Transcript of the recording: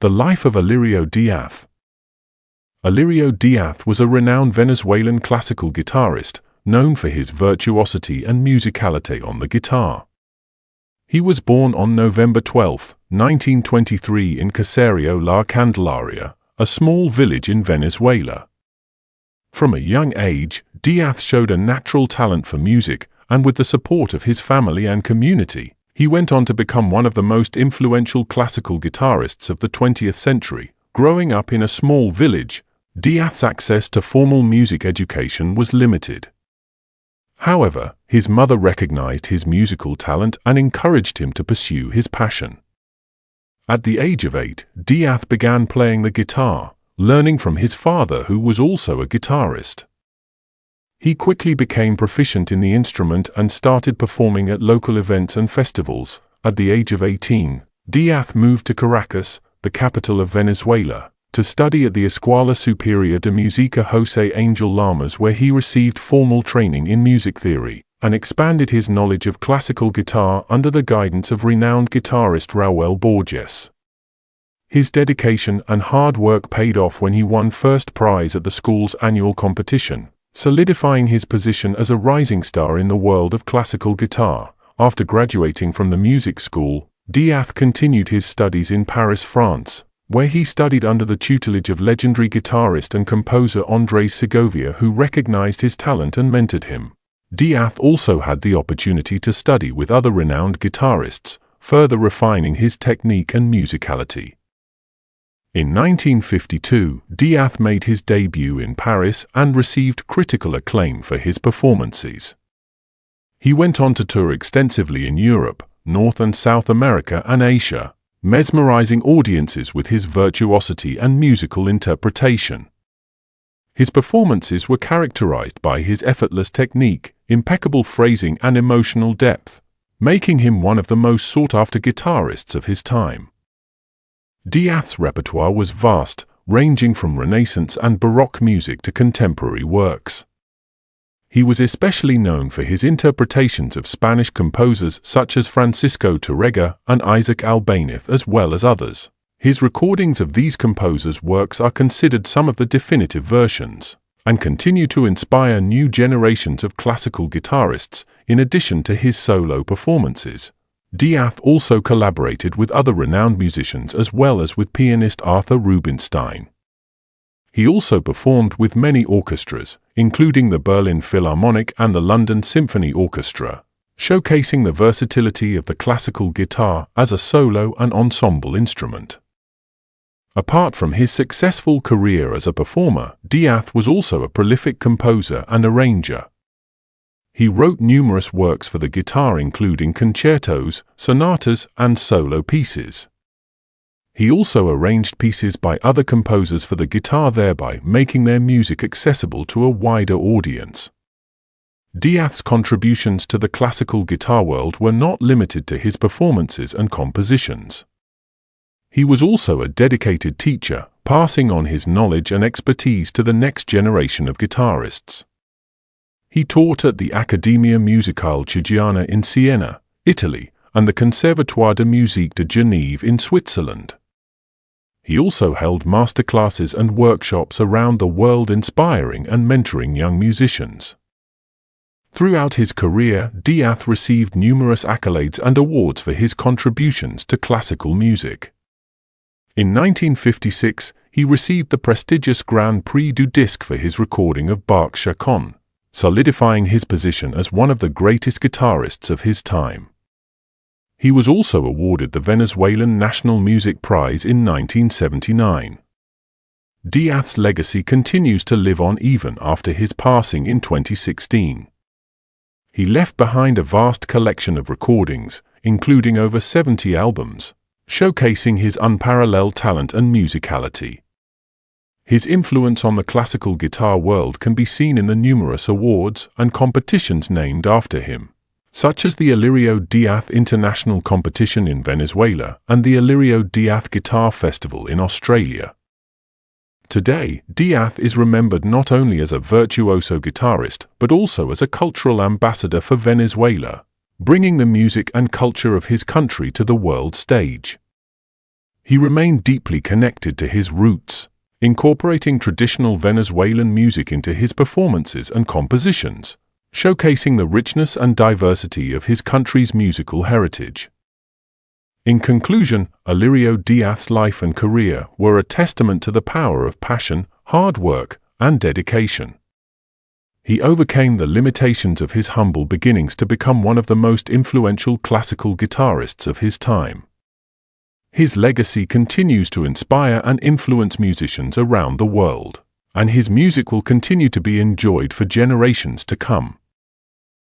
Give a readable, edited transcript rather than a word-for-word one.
The life of Alirio Diaz. Alirio Diaz was a renowned Venezuelan classical guitarist, known for his virtuosity and musicality on the guitar. He was born on November 12, 1923 in Caserio La Candelaria, a small village in Venezuela. From a young age, Diaz showed a natural talent for music, and with the support of his family and community, he went on to become one of the most influential classical guitarists of the 20th century. Growing up in a small village, Diaz's access to formal music education was limited. However, his mother recognized his musical talent and encouraged him to pursue his passion. At the age of 8, Diaz began playing the guitar, learning from his father, who was also a guitarist. He quickly became proficient in the instrument and started performing at local events and festivals. At the age of 18, Diaz moved to Caracas, the capital of Venezuela, to study at the Escuela Superior de Música José Angel Lamas, where he received formal training in music theory and expanded his knowledge of classical guitar under the guidance of renowned guitarist Raúl Borges. His dedication and hard work paid off when he won first prize at the school's annual competition, solidifying his position as a rising star in the world of classical guitar. After graduating from the music school, Diaz continued his studies in Paris, France, where he studied under the tutelage of legendary guitarist and composer Andrés Segovia, who recognized his talent and mentored him. Diaz also had the opportunity to study with other renowned guitarists, further refining his technique and musicality. In 1952, Diaz made his debut in Paris and received critical acclaim for his performances. He went on to tour extensively in Europe, North and South America and Asia, mesmerizing audiences with his virtuosity and musical interpretation. His performances were characterized by his effortless technique, impeccable phrasing and emotional depth, making him one of the most sought-after guitarists of his time. Diaz's repertoire was vast, ranging from Renaissance and Baroque music to contemporary works. He was especially known for his interpretations of Spanish composers such as Francisco Tárrega and Isaac Albéniz, as well as others. His recordings of these composers' works are considered some of the definitive versions, and continue to inspire new generations of classical guitarists. In addition to his solo performances, Diaz also collaborated with other renowned musicians as well as with pianist Arthur Rubinstein. He also performed with many orchestras, including the Berlin Philharmonic and the London Symphony Orchestra, showcasing the versatility of the classical guitar as a solo and ensemble instrument. Apart from his successful career as a performer, Diaz was also a prolific composer and arranger. He wrote numerous works for the guitar, including concertos, sonatas, and solo pieces. He also arranged pieces by other composers for the guitar, thereby making their music accessible to a wider audience. Diaz's contributions to the classical guitar world were not limited to his performances and compositions. He was also a dedicated teacher, passing on his knowledge and expertise to the next generation of guitarists. He taught at the Accademia Musicale Chigiana in Siena, Italy, and the Conservatoire de Musique de Genève in Switzerland. He also held masterclasses and workshops around the world, inspiring and mentoring young musicians. Throughout his career, Diaz received numerous accolades and awards for his contributions to classical music. In 1956, he received the prestigious Grand Prix du Disque for his recording of Bach's Chaconne, solidifying his position as one of the greatest guitarists of his time. He was also awarded the Venezuelan National Music Prize in 1979. Diaz's legacy continues to live on even after his passing in 2016. He left behind a vast collection of recordings, including over 70 albums, showcasing his unparalleled talent and musicality. His influence on the classical guitar world can be seen in the numerous awards and competitions named after him, such as the Alirio Diaz International Competition in Venezuela and the Alirio Diaz Guitar Festival in Australia. Today, Diaz is remembered not only as a virtuoso guitarist but also as a cultural ambassador for Venezuela, bringing the music and culture of his country to the world stage. He remained deeply connected to his roots, incorporating traditional Venezuelan music into his performances and compositions, showcasing the richness and diversity of his country's musical heritage. In conclusion, Alirio Diaz's life and career were a testament to the power of passion, hard work, and dedication. He overcame the limitations of his humble beginnings to become one of the most influential classical guitarists of his time. His legacy continues to inspire and influence musicians around the world, and his music will continue to be enjoyed for generations to come.